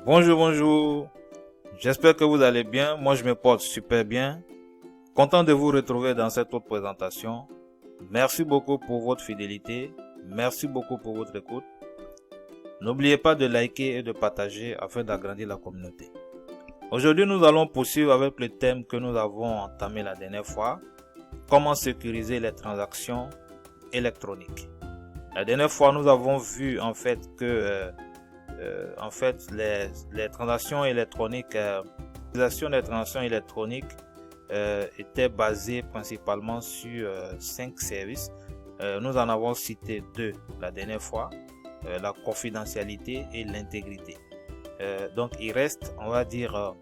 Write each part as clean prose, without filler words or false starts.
Bonjour. J'espère que vous allez bien. Moi, je me porte super bien. Content de vous retrouver dans cette autre présentation. Merci beaucoup pour votre fidélité. Merci beaucoup pour votre écoute. N'oubliez pas de liker et de partager afin d'agrandir la communauté. Aujourd'hui, nous allons poursuivre avec le thème que nous avons entamé la dernière fois. Comment sécuriser les transactions électroniques. La dernière fois, nous avons vu en fait que les transactions électroniques, l'utilisation des transactions électroniques était basée principalement sur 5 services. Nous en avons cité 2 la dernière fois, la confidentialité et l'intégrité. Donc il reste, on va dire,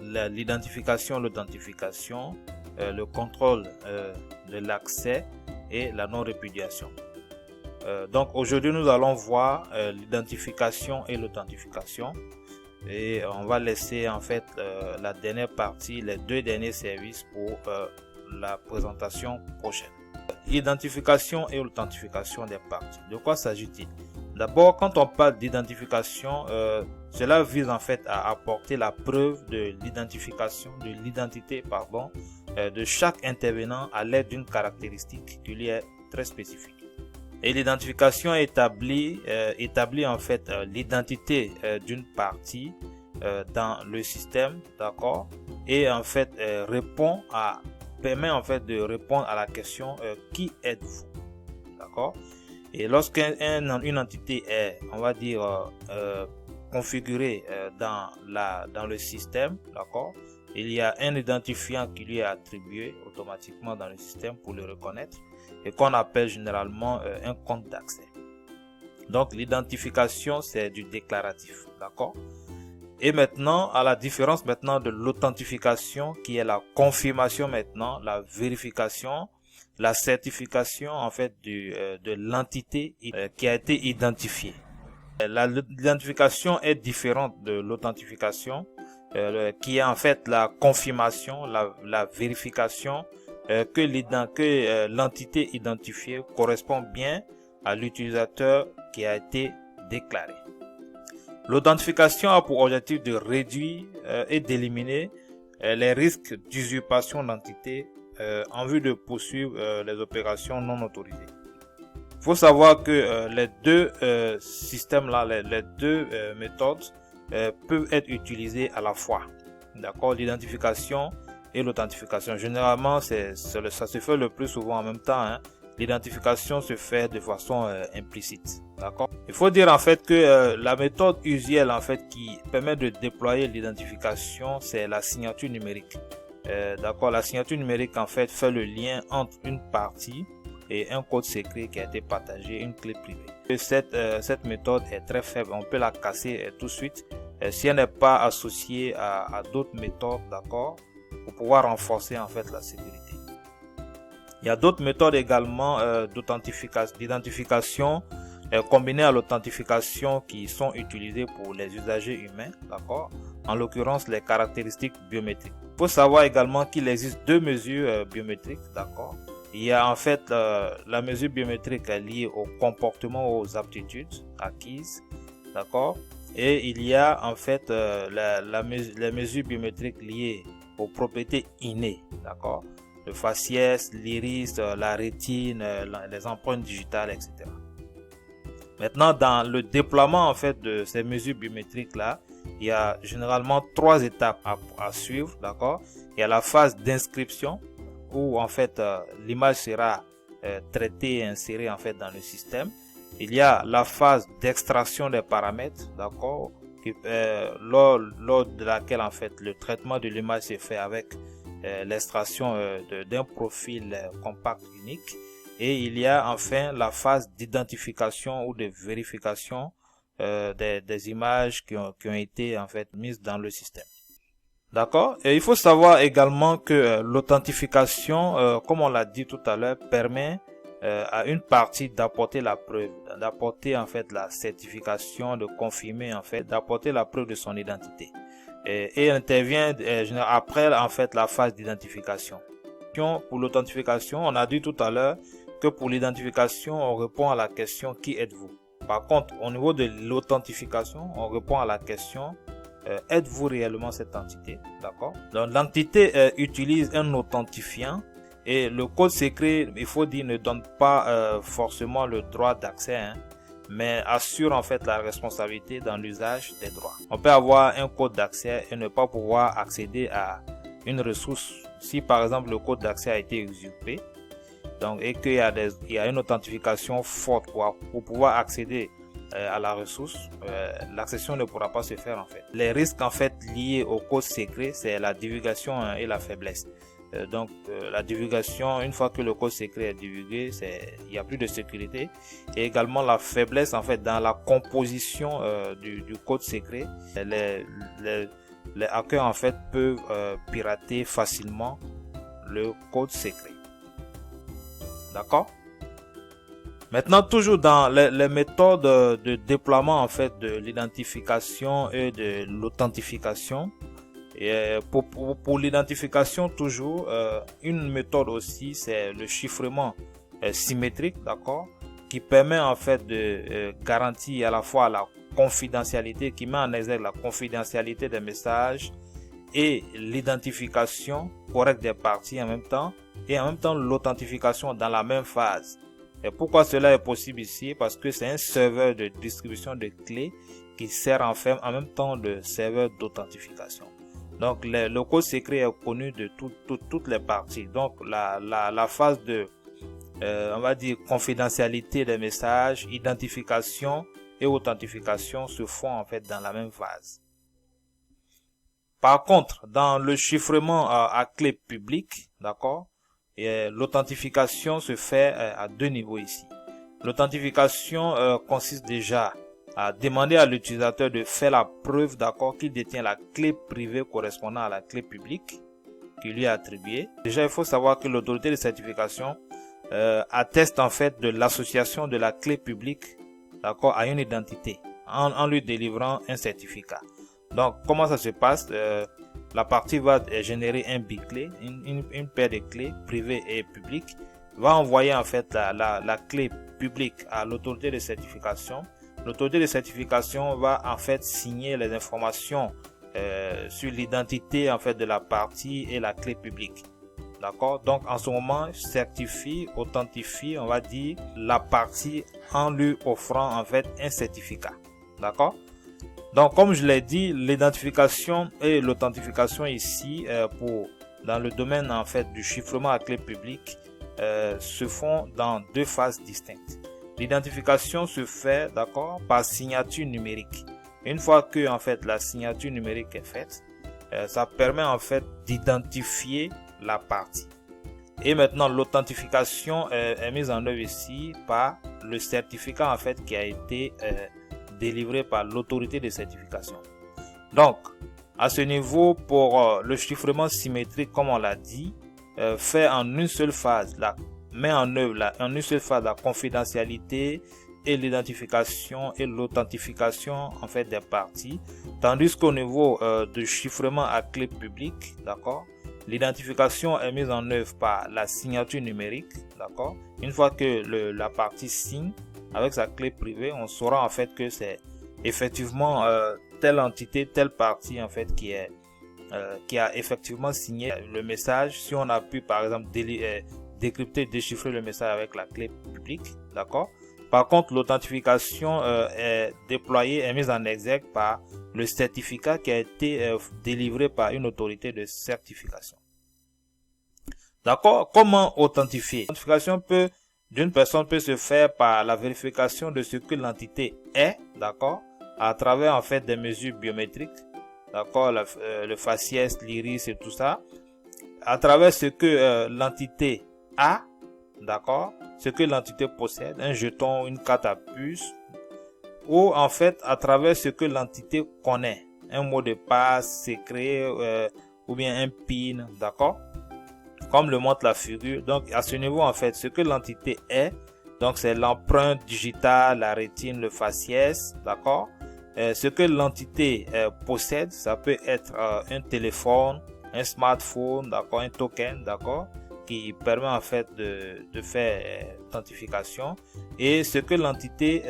l'identification, l'authentification, le contrôle de l'accès et la non-répudiation. Donc aujourd'hui nous allons voir l'identification et l'authentification, et on va laisser en fait la dernière partie, les 2 derniers services pour la présentation prochaine. Identification et authentification des parties. De quoi s'agit-il? D'abord, quand on parle d'identification, cela vise en fait à apporter la preuve de l'identification, de l'identité de chaque intervenant à l'aide d'une caractéristique qui lui est très spécifique. Et l'identification établit en fait l'identité d'une partie dans le système, d'accord, et en fait permet en fait de répondre à la question qui êtes-vous, d'accord. Et lorsqu'une entité est, on va dire, configurée dans le système, d'accord, il y a un identifiant qui lui est attribué automatiquement dans le système pour le reconnaître, et qu'on appelle généralement un compte d'accès. Donc l'identification, c'est du déclaratif, d'accord. Et maintenant, à la différence maintenant de l'authentification, qui est la confirmation maintenant, la vérification, la certification en fait de l'entité qui a été identifiée. L'identification est différente de l'authentification, qui est en fait la confirmation, la vérification que l'entité identifiée correspond bien à l'utilisateur qui a été déclaré. L'authentification a pour objectif de réduire et d'éliminer les risques d'usurpation d'entité en vue de poursuivre les opérations non autorisées. Il faut savoir que les 2 systèmes-là, les 2 méthodes peuvent être utilisées à la fois. D'accord, l'identification et l'authentification. Généralement, ça se fait le plus souvent en même temps, hein. L'identification se fait de façon implicite. D'accord. Il faut dire en fait que la méthode usuelle en fait qui permet de déployer l'identification, c'est la signature numérique. D'accord. La signature numérique en fait fait le lien entre une partie et un code secret qui a été partagé, une clé privée. Et cette méthode est très faible. On peut la casser tout de suite si elle n'est pas associée à d'autres méthodes, d'accord, pour pouvoir renforcer en fait la sécurité. Il y a d'autres méthodes également d'identification combinées à l'authentification qui sont utilisées pour les usagers humains, d'accord, en l'occurrence les caractéristiques biométriques. Il faut savoir également qu'il existe 2 mesures biométriques, d'accord. Il y a en fait la mesure biométrique liée au comportement, aux aptitudes acquises, d'accord, et il y a en fait les mesures biométriques liées aux propriétés innées, d'accord, le faciès, l'iris, la rétine, les empreintes digitales, etc. Maintenant, dans le déploiement en fait de ces mesures biométriques là, il y a généralement 3 étapes à suivre, d'accord. Il y a la phase d'inscription où en fait l'image sera traitée et insérée en fait dans le système. Il y a la phase d'extraction des paramètres, d'accord, lors de laquelle en fait le traitement de l'image se fait avec l'extraction d'un profil compact unique. Et il y a enfin la phase d'identification ou de vérification des images qui ont été en fait mises dans le système. D'accord. Et il faut savoir également que l'authentification, comme on l'a dit tout à l'heure, permet à une partie d'apporter la preuve, d'apporter en fait la certification, de confirmer en fait, d'apporter la preuve de son identité. Et intervient après en fait la phase d'identification. Pour l'authentification, on a dit tout à l'heure que pour l'identification, on répond à la question qui êtes-vous. Par contre, au niveau de l'authentification, on répond à la question êtes-vous réellement cette entité? D'accord? Donc l'entité utilise un authentifiant et le code secret, il faut dire, ne donne pas forcément le droit d'accès, hein, mais assure en fait la responsabilité dans l'usage des droits. On peut avoir un code d'accès et ne pas pouvoir accéder à une ressource si par exemple le code d'accès a été usurpé, donc, et qu'il y a une authentification forte pour pouvoir accéder à la ressource, l'accession ne pourra pas se faire en fait. Les risques en fait liés au code secret, c'est la divulgation et la faiblesse. Donc la divulgation, une fois que le code secret est divulgué, il n'y a plus de sécurité, et également la faiblesse en fait dans la composition du code secret. Les hackers en fait peuvent pirater facilement le code secret. D'accord? Maintenant, toujours dans les méthodes de déploiement en fait de l'identification et de l'authentification. Et pour l'identification, toujours une méthode aussi, c'est le chiffrement symétrique, d'accord, qui permet en fait de garantir à la fois la confidentialité, qui met en exergue la confidentialité des messages et l'identification correcte des parties en même temps, et en même temps l'authentification dans la même phase. Et pourquoi cela est possible ici? Parce que c'est un serveur de distribution de clés qui sert en même temps de serveur d'authentification. Donc le code secret est connu de toutes les parties. Donc la phase de on va dire confidentialité des messages, identification et authentification se font en fait dans la même phase. Par contre, dans le chiffrement à clé publique, d'accord, l'authentification se fait à deux niveaux ici. L'authentification consiste déjà à demander à l'utilisateur de faire la preuve, d'accord, qu'il détient la clé privée correspondant à la clé publique qui lui est attribuée. Déjà, il faut savoir que l'autorité de certification atteste en fait de l'association de la clé publique, d'accord, à une identité en lui délivrant un certificat. Donc, comment ça se passe? La partie va générer un biclé, une paire de clés privées et publiques, va envoyer en fait la clé publique à l'autorité de certification. L'autorité de certification va en fait signer les informations sur l'identité en fait de la partie et la clé publique. D'accord? Donc en ce moment, certifie, authentifie, on va dire, la partie en lui offrant en fait un certificat. D'accord? Donc comme je l'ai dit, l'identification et l'authentification ici dans le domaine en fait du chiffrement à clé publique se font dans deux phases distinctes. L'identification se fait, d'accord, par signature numérique. Une fois que en fait la signature numérique est faite, ça permet en fait d'identifier la partie. Et maintenant l'authentification est mise en œuvre ici par le certificat en fait qui a été délivré par l'autorité de certification. Donc à ce niveau, pour le chiffrement symétrique, comme on l'a dit, fait en une seule phase, met en œuvre en une seule phase la confidentialité et l'identification et l'authentification en fait des parties, tandis qu'au niveau du chiffrement à clé publique, d'accord, l'identification est mise en œuvre par la signature numérique, d'accord. Une fois que la partie signe avec sa clé privée, on saura en fait que c'est effectivement telle entité, telle partie en fait qui a effectivement signé le message. Si on a pu par exemple décrypter, déchiffrer le message avec la clé publique, d'accord. Par contre, l'authentification est déployée, est mise en exergue par le certificat qui a été délivré par une autorité de certification. D'accord? Comment authentifier? L'authentification d'une personne peut se faire par la vérification de ce que l'entité est, d'accord, à travers en fait des mesures biométriques, d'accord, le faciès, l'iris et tout ça, à travers ce que l'entité a, d'accord, ce que l'entité possède, un jeton, une carte à puce, ou en fait à travers ce que l'entité connaît, un mot de passe secret ou bien un PIN, d'accord, comme le montre la figure. Donc à ce niveau en fait, ce que l'entité est, donc c'est l'empreinte digitale, la rétine, le faciès, d'accord. Ce que l'entité possède, ça peut être un téléphone, un smartphone, d'accord, un token, d'accord, qui permet en fait de faire authentification. Et ce que l'entité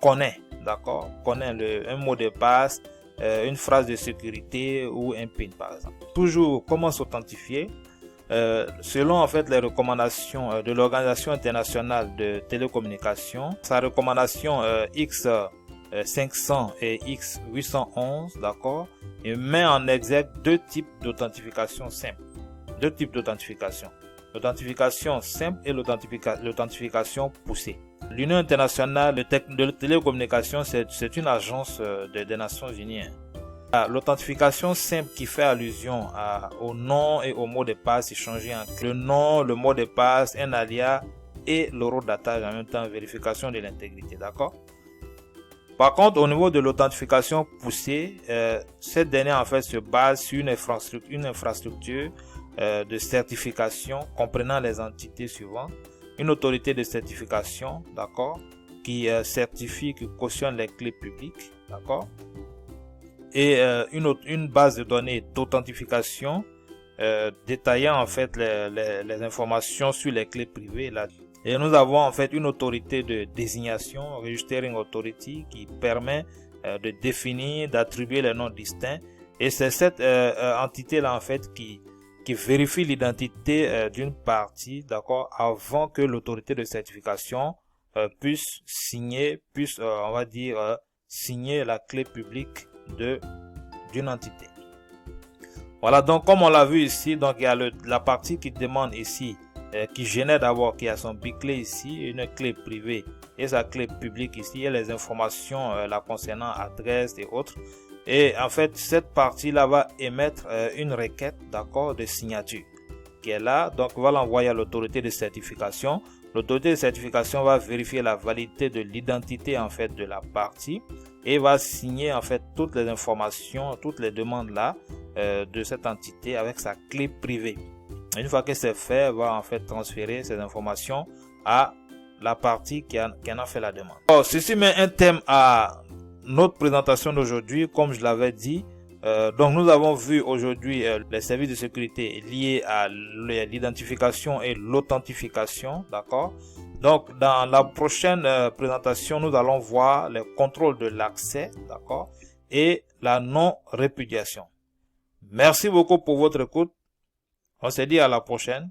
connaît, d'accord, connaît un mot de passe, une phrase de sécurité ou un PIN par exemple. Toujours, comment s'authentifier? Selon en fait les recommandations de l'Organisation internationale de télécommunications, sa recommandation X500 et X811, d'accord, et met en exergue deux types d'authentification simple. Deux types d'authentification. L'authentification simple et l'authentification poussée. L'Union internationale de télécommunications, c'est une agence des Nations Unies. L'authentification simple qui fait allusion au nom et au mot de passe échangé entre le nom, le mot de passe, un alias et l'horodatage en même temps, vérification de l'intégrité, d'accord? Par contre, au niveau de l'authentification poussée, cette dernière en fait se base sur une infrastructure de certification comprenant les entités suivantes. Une autorité de certification, d'accord, qui certifie, qui cautionne les clés publiques, d'accord, et une base de données d'authentification détaillant en fait les informations sur les clés privées. Et nous avons en fait une autorité de désignation, Registering Authority, qui permet de définir, d'attribuer les noms distincts. Et c'est cette entité-là en fait qui vérifie l'identité d'une partie, d'accord, avant que l'autorité de certification puisse signer, on va dire, signer la clé publique d'une entité. Voilà, donc comme on l'a vu ici, donc il y a la partie qui demande ici, qui génère d'abord, qui a son biclé ici, une clé privée et sa clé publique ici, et les informations la concernant, adresse et autres. Et en fait, cette partie-là va émettre une requête, d'accord, de signature qui est là. Donc, on va l'envoyer à l'autorité de certification. L'autorité de certification va vérifier la validité de l'identité en fait de la partie et va signer en fait toutes les informations, toutes les demandes là de cette entité avec sa clé privée. Une fois que c'est fait, elle va en fait transférer ces informations à la partie qui en a fait la demande. Alors, ceci met un thème à notre présentation d'aujourd'hui, comme je l'avais dit. Donc nous avons vu aujourd'hui les services de sécurité liés à l'identification et l'authentification, d'accord. Donc dans la prochaine présentation, nous allons voir les contrôles de l'accès, d'accord, et la non-répudiation. Merci beaucoup pour votre écoute. On se dit à la prochaine.